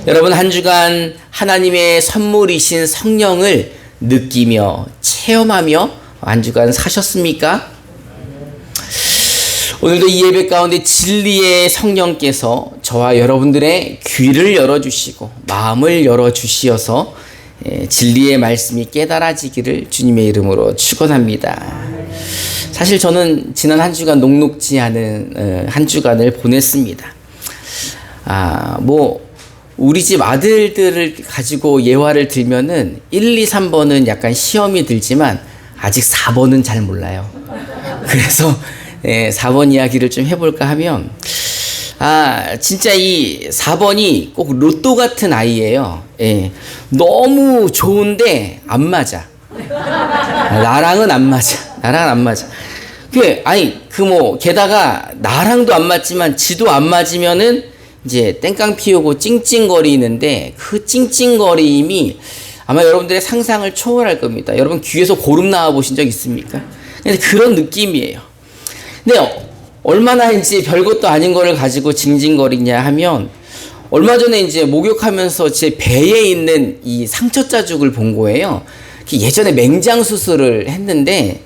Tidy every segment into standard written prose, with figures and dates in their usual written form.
여러분, 한 주간 하나님의 선물이신 성령을 느끼며 체험하며 한 주간 사셨습니까? 오늘도 이 예배 가운데 진리의 성령께서 저와 여러분들의 귀를 열어주시고 마음을 열어주시어서 진리의 말씀이 깨달아지기를 주님의 이름으로 축원합니다. 사실 저는 지난 한 주간 녹록지 않은 한 주간을 보냈습니다. 우리 집 아들들을 가지고 예화를 들면은 1, 2, 3번은 약간 시험이 들지만 아직 4번은 잘 몰라요. 그래서 4번 이야기를 좀 해볼까 하면 진짜 이 4번이 꼭 로또 같은 아이예요. 너무 좋은데 안 맞아. 나랑은 안 맞아. 게다가 나랑도 안 맞지만 지도 안 맞으면은 이제 땡깡 피우고 찡찡거리는데 그 찡찡거림이 아마 여러분들의 상상을 초월할 겁니다. 여러분 귀에서 고름 나와 보신 적 있습니까? 근데 그런 느낌이에요. 근데 얼마나 이제 별것도 아닌 거를 가지고 징징거리냐 하면 얼마 전에 이제 목욕하면서 제 배에 있는 이 상처 자국을 본 거예요. 예전에 맹장 수술을 했는데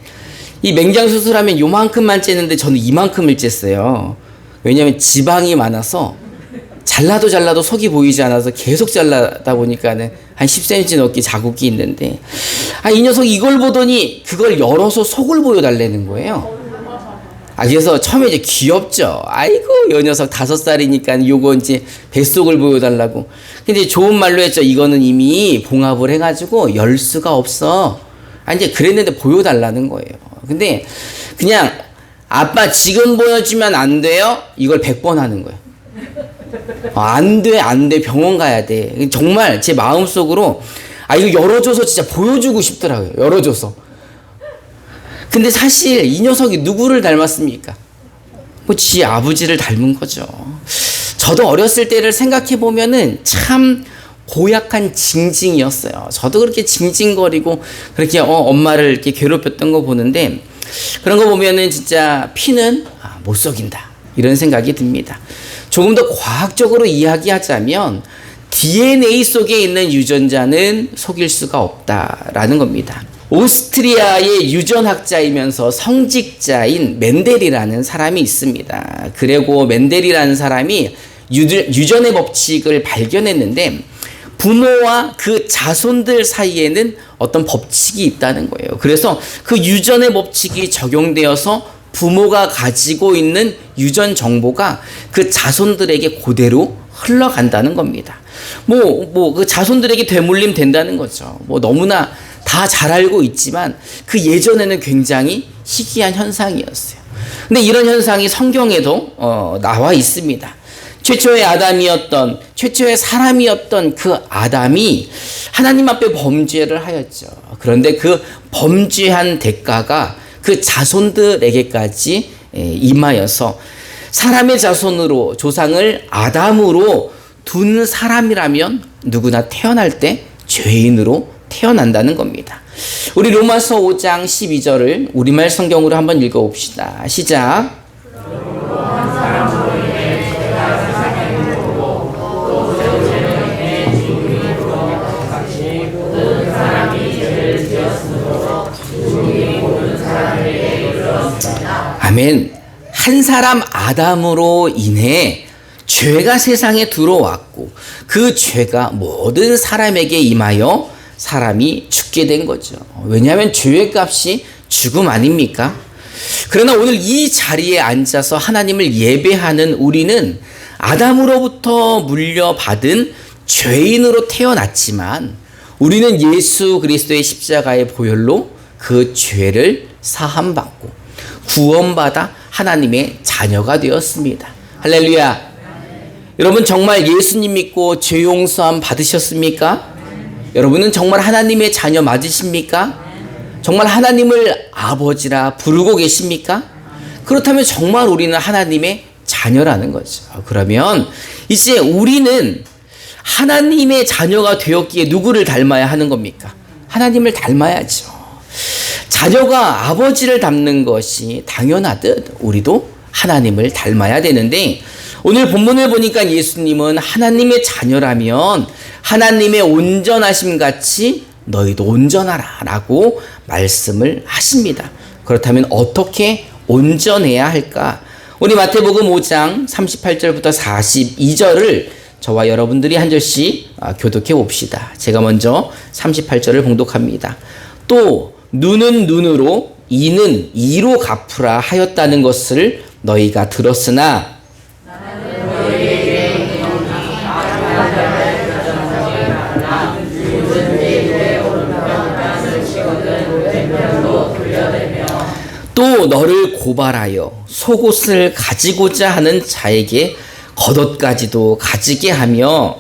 이 맹장 수술하면 요만큼만 째는데 저는 이만큼을 쨌어요. 왜냐면 지방이 많아서 잘라도 속이 보이지 않아서 계속 잘라다 보니까는 한 10cm 넘게 자국이 있는데 이 녀석이 이걸 보더니 그걸 열어서 속을 보여달라는 거예요. 그래서 처음에 이제 귀엽죠. 아이고, 이 녀석 5살이니까 요거 이제 뱃속을 보여달라고. 근데 좋은 말로 했죠. 이거는 이미 봉합을 해가지고 열 수가 없어. 이제 그랬는데 보여달라는 거예요. 근데 그냥 아빠 지금 보여주면 안 돼요? 이걸 100번 하는 거예요. 안 돼. 병원 가야 돼. 정말 제 마음속으로 이거 열어줘서 진짜 보여주고 싶더라고요. 열어줘서. 근데 사실 이 녀석이 누구를 닮았습니까? 지 아버지를 닮은 거죠. 저도 어렸을 때를 생각해 보면은 참 고약한 징징이었어요. 저도 그렇게 징징거리고 그렇게 엄마를 이렇게 괴롭혔던 거 보는데 그런 거 보면은 진짜 피는 못 속인다 이런 생각이 듭니다. 조금 더 과학적으로 이야기하자면 DNA 속에 있는 유전자는 속일 수가 없다라는 겁니다. 오스트리아의 유전학자이면서 성직자인 멘델이라는 사람이 있습니다. 그리고 멘델이라는 사람이 유전의 법칙을 발견했는데 부모와 그 자손들 사이에는 어떤 법칙이 있다는 거예요. 그래서 그 유전의 법칙이 적용되어서 부모가 가지고 있는 유전 정보가 그 자손들에게 그대로 흘러간다는 겁니다. 그 자손들에게 되물림 된다는 거죠. 너무나 다 잘 알고 있지만 그 예전에는 굉장히 희귀한 현상이었어요. 근데 이런 현상이 성경에도 나와 있습니다. 최초의 사람이었던 그 아담이 하나님 앞에 범죄를 하였죠. 그런데 그 범죄한 대가가 그 자손들에게까지 임하여서 사람의 자손으로 조상을 아담으로 둔 사람이라면 누구나 태어날 때 죄인으로 태어난다는 겁니다. 우리 로마서 5장 12절을 우리말 성경으로 한번 읽어봅시다. 시작. 아멘. 한 사람 아담으로 인해 죄가 세상에 들어왔고 그 죄가 모든 사람에게 임하여 사람이 죽게 된 거죠. 왜냐하면 죄의 값이 죽음 아닙니까? 그러나 오늘 이 자리에 앉아서 하나님을 예배하는 우리는 아담으로부터 물려받은 죄인으로 태어났지만 우리는 예수 그리스도의 십자가의 보혈로 그 죄를 사함받고 구원받아 하나님의 자녀가 되었습니다. 할렐루야. 여러분 정말 예수님 믿고 죄 용서함 받으셨습니까? 여러분은 정말 하나님의 자녀 맞으십니까? 정말 하나님을 아버지라 부르고 계십니까? 그렇다면 정말 우리는 하나님의 자녀라는 거죠. 그러면 이제 우리는 하나님의 자녀가 되었기에 누구를 닮아야 하는 겁니까? 하나님을 닮아야죠. 자녀가 아버지를 닮는 것이 당연하듯 우리도 하나님을 닮아야 되는데 오늘 본문을 보니까 예수님은 하나님의 자녀라면 하나님의 온전하심 같이 너희도 온전하라 라고 말씀을 하십니다. 그렇다면 어떻게 온전해야 할까? 우리 마태복음 5장 38절부터 42절을 저와 여러분들이 한 절씩 교독해 봅시다. 제가 먼저 38절을 봉독합니다. 또 눈은 눈으로 이는 이로 갚으라 하였다는 것을 너희가 들었으나 또 너를 고발하여 속옷을 가지고자 하는 자에게 겉옷까지도 가지게 하며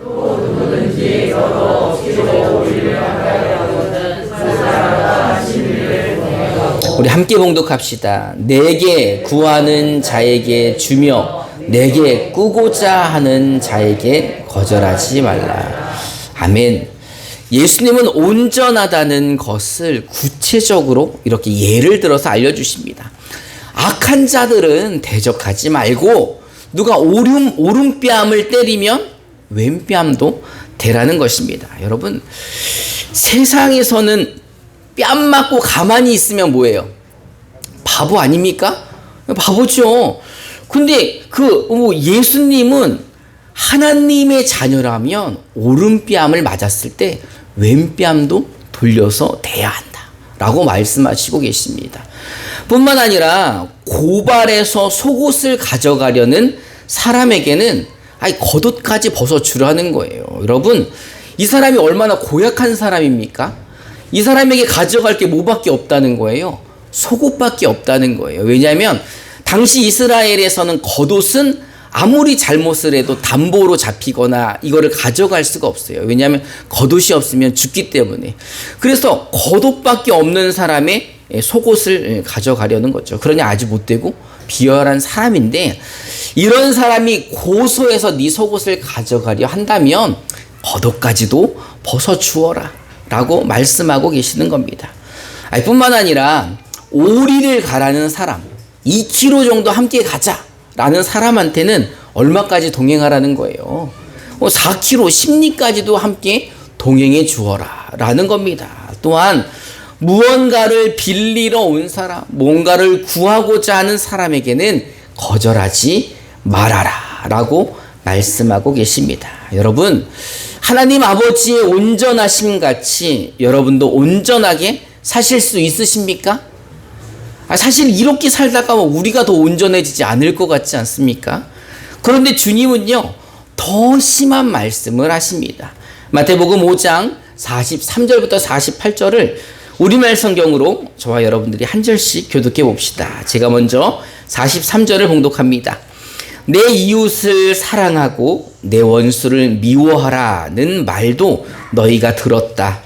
또 누구든지 너로 억지로 올리려 하려거든 그 사람과 진리를 공유하고. 우리 함께 봉독합시다. 내게 구하는 자에게 주며 내게 꾸고자 하는 자에게 거절하지 말라. 아멘. 예수님은 온전하다는 것을 구체적으로 이렇게 예를 들어서 알려주십니다. 악한 자들은 대적하지 말고 누가 오른뺨을 때리면 왼뺨도 대라는 것입니다. 여러분, 세상에서는 뺨 맞고 가만히 있으면 뭐예요? 바보 아닙니까? 바보죠. 근데 예수님은 하나님의 자녀라면 오른뺨을 맞았을 때 왼뺨도 돌려서 대야 한다 라고 말씀하시고 계십니다. 뿐만 아니라 고발해서 속옷을 가져가려는 사람에게는 겉옷까지 벗어주라는 거예요. 여러분, 이 사람이 얼마나 고약한 사람입니까? 이 사람에게 가져갈 게 뭐밖에 없다는 거예요? 속옷밖에 없다는 거예요. 왜냐하면 당시 이스라엘에서는 겉옷은 아무리 잘못을 해도 담보로 잡히거나 이거를 가져갈 수가 없어요. 왜냐하면 겉옷이 없으면 죽기 때문에. 그래서 겉옷밖에 없는 사람의 속옷을 가져가려는 거죠. 그러니 아주 못되고 비열한 사람인데, 이런 사람이 고소해서 네 속옷을 가져가려 한다면 겉옷까지도 벗어주어라 라고 말씀하고 계시는 겁니다. 뿐만 아니라 오리를 가라는 사람, 2km 정도 함께 가자 라는 사람한테는 얼마까지 동행하라는 거예요? 4km, 10리까지도 함께 동행해 주어라 라는 겁니다. 또한 무언가를 빌리러 온 사람, 뭔가를 구하고자 하는 사람에게는 거절하지 말아라 라고 말씀하고 계십니다. 여러분, 하나님 아버지의 온전하심 같이 여러분도 온전하게 사실 수 있으십니까? 사실 이렇게 살다가 우리가 더 온전해지지 않을 것 같지 않습니까? 그런데 주님은요, 더 심한 말씀을 하십니다. 마태복음 5장 43절부터 48절을 우리말 성경으로 저와 여러분들이 한 절씩 교독해 봅시다. 제가 먼저 43절을 봉독합니다. 내 이웃을 사랑하고 내 원수를 미워하라는 말도 너희가 들었다.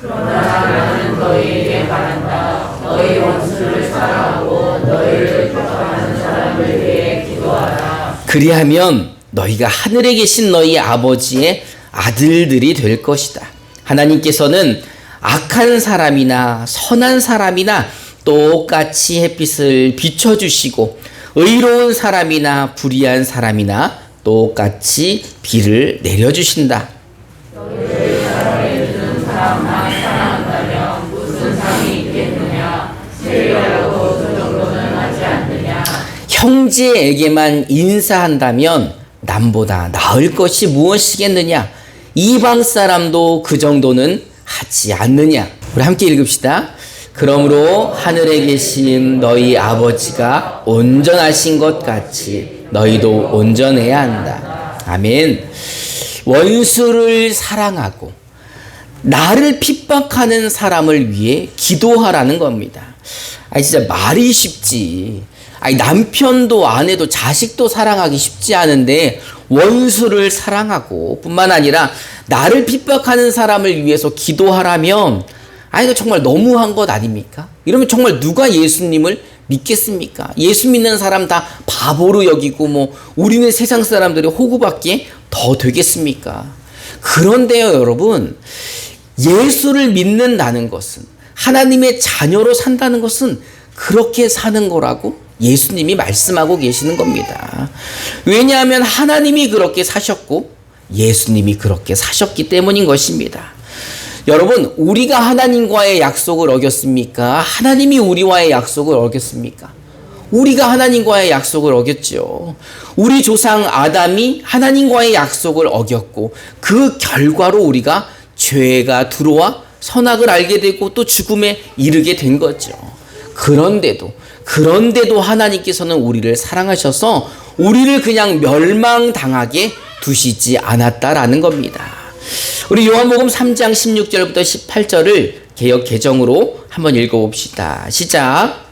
그러나 나는 너희에게 말한다. 너희 원수를 사랑하고 너희를 핍박하는 사람을 위해 기도하라. 그리하면 너희가 하늘에 계신 너희 아버지의 아들들이 될 것이다. 하나님께서는 악한 사람이나 선한 사람이나 똑같이 햇빛을 비춰주시고 의로운 사람이나 불의한 사람이나 똑같이 비를 내려주신다. 너희를 사랑해주는 사람만 사랑한다면 무슨 상이 있겠느냐? 세리라도 그 정도는 하지 않느냐? 형제에게만 인사한다면 남보다 나을 것이 무엇이겠느냐? 이방 사람도 그 정도는 하지 않느냐? 우리 함께 읽읍시다. 그러므로 하늘에 계신 너희 아버지가 온전하신 것 같이 너희도 온전해야 한다. 아멘. 원수를 사랑하고 나를 핍박하는 사람을 위해 기도하라는 겁니다. 진짜 말이 쉽지. 남편도 아내도 자식도 사랑하기 쉽지 않은데 원수를 사랑하고 뿐만 아니라 나를 핍박하는 사람을 위해서 기도하라면 이거 정말 너무한 것 아닙니까? 이러면 정말 누가 예수님을 믿겠습니까? 예수 믿는 사람 다 바보로 여기고 우리는 세상 사람들이 호구받기에 더 되겠습니까? 그런데요, 여러분, 예수를 믿는다는 것은, 하나님의 자녀로 산다는 것은 그렇게 사는 거라고 예수님이 말씀하고 계시는 겁니다. 왜냐하면 하나님이 그렇게 사셨고 예수님이 그렇게 사셨기 때문인 것입니다. 여러분, 우리가 하나님과의 약속을 어겼습니까? 하나님이 우리와의 약속을 어겼습니까? 우리가 하나님과의 약속을 어겼죠. 우리 조상 아담이 하나님과의 약속을 어겼고 그 결과로 우리가 죄가 들어와 선악을 알게 되고 또 죽음에 이르게 된 거죠. 그런데도 하나님께서는 우리를 사랑하셔서 우리를 그냥 멸망당하게 두시지 않았다라는 겁니다. 우리 요한복음 3장 16절부터 18절을 개역 개정으로 한번 읽어봅시다. 시작.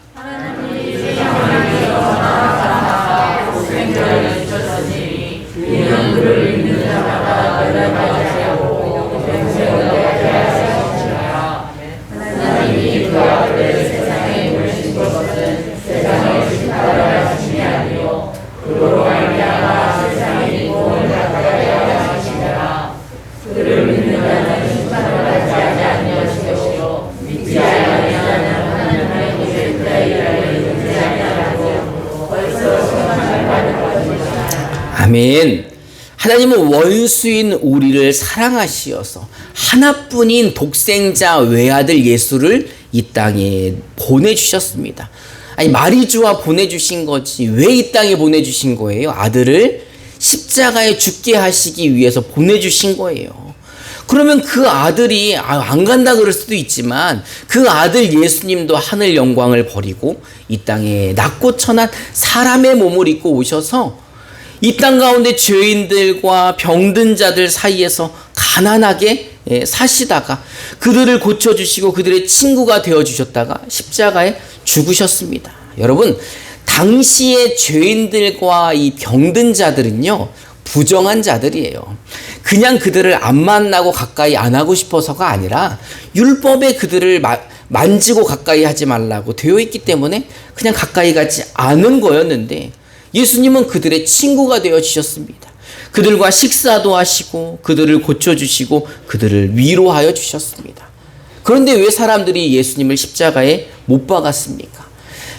아멘. 하나님은 원수인 우리를 사랑하시어서 하나뿐인 독생자 외아들 예수를 이 땅에 보내주셨습니다. 아니, 마리주와 보내주신 거지 왜 이 땅에 보내주신 거예요? 아들을 십자가에 죽게 하시기 위해서 보내주신 거예요. 그러면 그 아들이 안 간다 그럴 수도 있지만 그 아들 예수님도 하늘 영광을 버리고 이 땅에 낮고 천한 사람의 몸을 입고 오셔서 이 땅 가운데 죄인들과 병든 자들 사이에서 가난하게 사시다가 그들을 고쳐주시고 그들의 친구가 되어주셨다가 십자가에 죽으셨습니다. 여러분, 당시의 죄인들과 이 병든 자들은요, 부정한 자들이에요. 그냥 그들을 안 만나고 가까이 안 하고 싶어서가 아니라 율법에 그들을 만지고 가까이 하지 말라고 되어 있기 때문에 그냥 가까이 가지 않은 거였는데 예수님은 그들의 친구가 되어주셨습니다. 그들과 식사도 하시고 그들을 고쳐주시고 그들을 위로하여 주셨습니다. 그런데 왜 사람들이 예수님을 십자가에 못 박았습니까?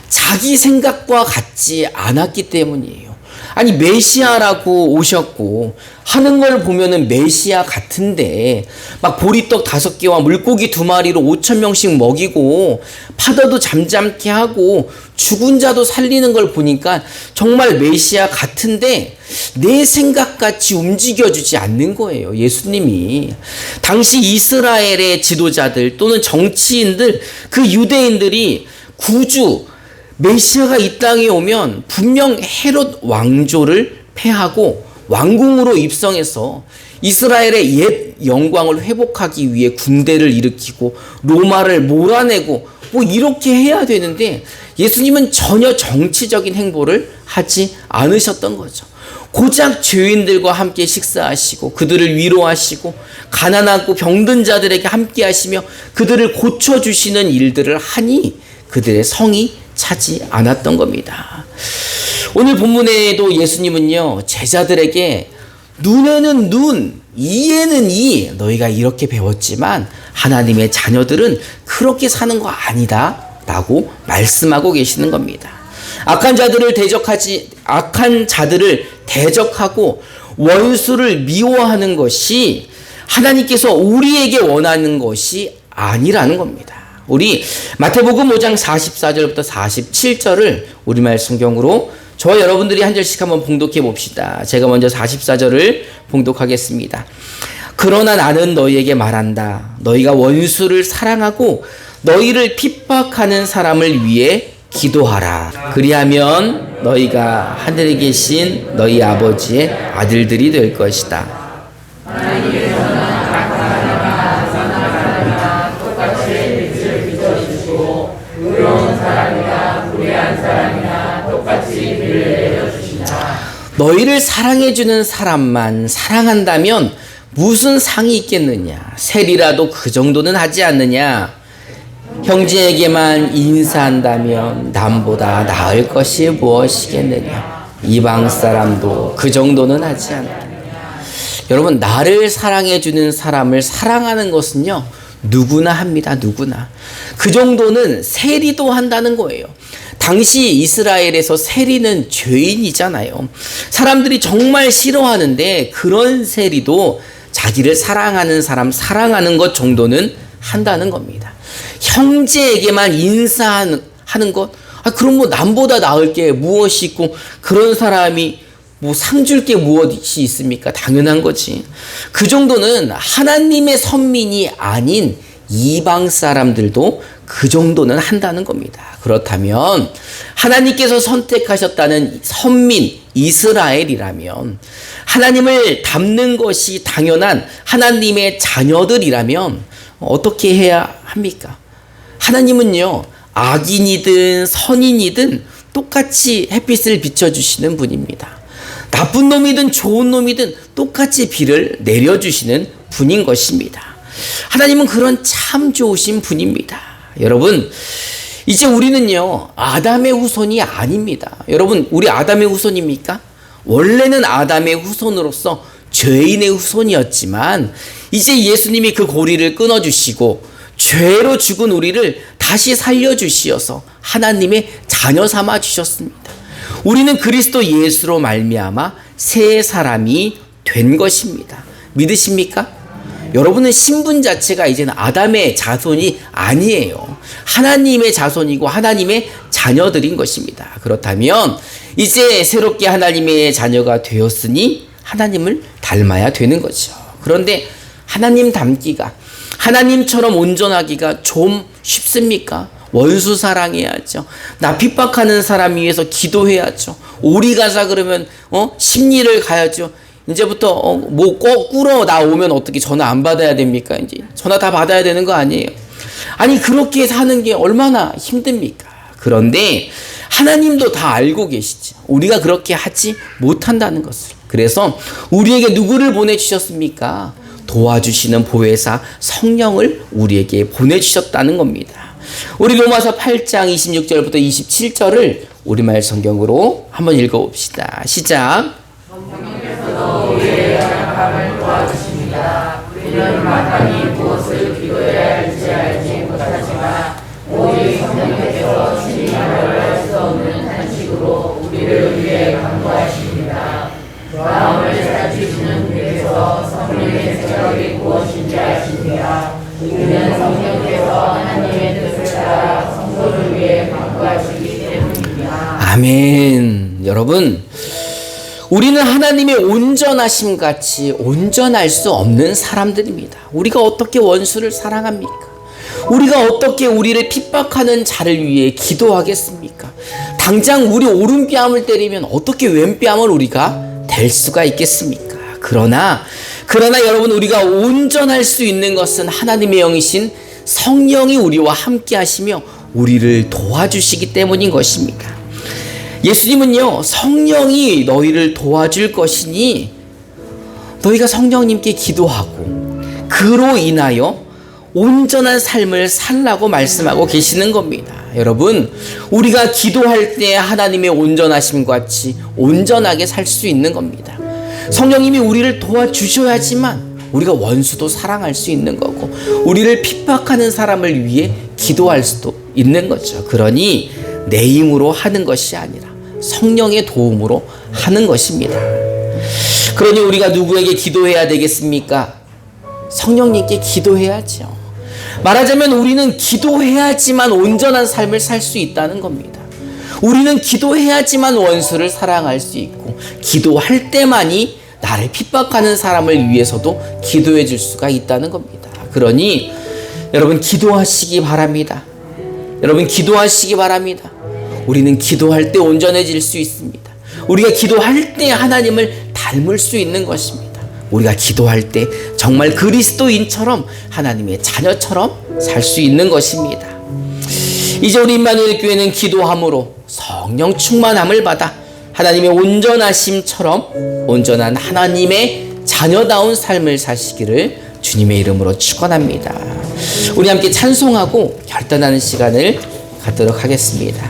자기 생각과 같지 않았기 때문이에요. 아니, 메시아라고 오셨고 하는 걸 보면은 메시아 같은데 막 보리떡 5개와 물고기 2마리로 5,000명씩 먹이고 파도도 잠잠케 하고 죽은 자도 살리는 걸 보니까 정말 메시아 같은데 내 생각같이 움직여주지 않는 거예요. 예수님이. 당시 이스라엘의 지도자들 또는 정치인들, 그 유대인들이 구주 메시아가 이 땅에 오면 분명 헤롯 왕조를 패하고 왕궁으로 입성해서 이스라엘의 옛 영광을 회복하기 위해 군대를 일으키고 로마를 몰아내고 뭐 이렇게 해야 되는데 예수님은 전혀 정치적인 행보를 하지 않으셨던 거죠. 고작 죄인들과 함께 식사하시고 그들을 위로하시고 가난하고 병든 자들에게 함께 하시며 그들을 고쳐주시는 일들을 하니 그들의 성이 차지 않았던 겁니다. 오늘 본문에도 예수님은요, 제자들에게 눈에는 눈, 이에는 이, 너희가 이렇게 배웠지만 하나님의 자녀들은 그렇게 사는 거 아니다 라고 말씀하고 계시는 겁니다. 악한 자들을 대적하고 원수를 미워하는 것이 하나님께서 우리에게 원하는 것이 아니라는 겁니다. 우리 마태복음 5장 44절부터 47절을 우리말 성경으로 저와 여러분들이 한 절씩 한번 봉독해 봅시다. 제가 먼저 44절을 봉독하겠습니다. 그러나 나는 너희에게 말한다. 너희가 원수를 사랑하고 너희를 핍박하는 사람을 위해 기도하라. 그리하면 너희가 하늘에 계신 너희 아버지의 아들들이 될 것이다. 너희를 사랑해주는 사람만 사랑한다면 무슨 상이 있겠느냐? 셀이라도 그 정도는 하지 않느냐? 형제에게만 인사한다면 남보다 나을 것이 무엇이겠느냐? 이방 사람도 그 정도는 하지 않느냐? 여러분, 나를 사랑해주는 사람을 사랑하는 것은요, 누구나 합니다. 누구나. 그 정도는 세리도 한다는 거예요. 당시 이스라엘에서 세리는 죄인이잖아요. 사람들이 정말 싫어하는데 그런 세리도 자기를 사랑하는 사람 사랑하는 것 정도는 한다는 겁니다. 형제에게만 인사하는 것, 그럼 뭐 남보다 나을 게 무엇이 있고 그런 사람이 뭐 상 줄 게 무엇이 있습니까? 당연한 거지. 그 정도는 하나님의 선민이 아닌 이방 사람들도 그 정도는 한다는 겁니다. 그렇다면 하나님께서 선택하셨다는 선민 이스라엘이라면, 하나님을 닮는 것이 당연한 하나님의 자녀들이라면 어떻게 해야 합니까? 하나님은요, 악인이든 선인이든 똑같이 햇빛을 비춰주시는 분입니다. 나쁜 놈이든 좋은 놈이든 똑같이 비를 내려주시는 분인 것입니다. 하나님은 그런 참 좋으신 분입니다. 여러분, 이제 우리는요, 아담의 후손이 아닙니다. 여러분, 우리 아담의 후손입니까? 원래는 아담의 후손으로서 죄인의 후손이었지만 이제 예수님이 그 고리를 끊어주시고 죄로 죽은 우리를 다시 살려주시어서 하나님의 자녀 삼아 주셨습니다. 우리는 그리스도 예수로 말미암아 새 사람이 된 것입니다. 믿으십니까? 여러분은 신분 자체가 이제는 아담의 자손이 아니에요. 하나님의 자손이고 하나님의 자녀들인 것입니다. 그렇다면 이제 새롭게 하나님의 자녀가 되었으니 하나님을 닮아야 되는 거죠. 그런데 하나님 닮기가, 하나님처럼 온전하기가 좀 쉽습니까? 원수 사랑해야죠. 나 핍박하는 사람 위해서 기도해야죠. 오리 가자 그러면 심리를 가야죠. 이제부터 뭐 꼭 꿇어 나오면 어떻게 전화 안 받아야 됩니까? 이제 전화 다 받아야 되는 거 아니에요? 아니, 그렇게 사는 게 얼마나 힘듭니까? 그런데 하나님도 다 알고 계시죠. 우리가 그렇게 하지 못한다는 것을. 그래서 우리에게 누구를 보내주셨습니까? 도와주시는 보혜사 성령을 우리에게 보내주셨다는 겁니다. 우리 로마서 8장 26절부터 27절을 우리말 성경으로 한번 읽어봅시다. 시작. 성령께서도 우리의 연약함을 도와주십니다. 우리는 마땅히 무엇을 기도해야 할지 못하지만 오직 성령께서 친히 말할 수 없는 탄식으로 우리를 위해 간구하십니다. 마음을 살피시는 분께서 성령의 생각이 무엇인지 아십니다. 우리는 성령께서 하나님의 뜻을 따라 성도를 위해 간구하시기 때문입니다. 아멘. 여러분, 우리는 하나님의 온전하심 같이 온전할 수 없는 사람들입니다. 우리가 어떻게 원수를 사랑합니까? 우리가 어떻게 우리를 핍박하는 자를 위해 기도하겠습니까? 당장 우리 오른뺨을 때리면 어떻게 왼뺨을 우리가 댈 수가 있겠습니까? 그러나 여러분, 우리가 온전할 수 있는 것은 하나님의 영이신 성령이 우리와 함께 하시며 우리를 도와주시기 때문인 것입니다. 예수님은요, 성령이 너희를 도와줄 것이니 너희가 성령님께 기도하고 그로 인하여 온전한 삶을 살라고 말씀하고 계시는 겁니다. 여러분, 우리가 기도할 때 하나님의 온전하심 같이 온전하게 살 수 있는 겁니다. 성령님이 우리를 도와주셔야지만 우리가 원수도 사랑할 수 있는 거고 우리를 핍박하는 사람을 위해 기도할 수도 있는 거죠. 그러니 내 힘으로 하는 것이 아니라 성령의 도움으로 하는 것입니다. 그러니 우리가 누구에게 기도해야 되겠습니까? 성령님께 기도해야죠. 말하자면 우리는 기도해야지만 온전한 삶을 살 수 있다는 겁니다. 우리는 기도해야지만 원수를 사랑할 수 있고 기도할 때만이 나를 핍박하는 사람을 위해서도 기도해 줄 수가 있다는 겁니다. 그러니 여러분, 기도하시기 바랍니다. 여러분, 기도하시기 바랍니다. 우리는 기도할 때 온전해질 수 있습니다. 우리가 기도할 때 하나님을 닮을 수 있는 것입니다. 우리가 기도할 때 정말 그리스도인처럼 하나님의 자녀처럼 살 수 있는 것입니다. 이제 우리 임마누엘 교회는 기도함으로 성령 충만함을 받아 하나님의 온전하심처럼 온전한 하나님의 자녀다운 삶을 사시기를 주님의 이름으로 축원합니다. 우리 함께 찬송하고 결단하는 시간을 갖도록 하겠습니다.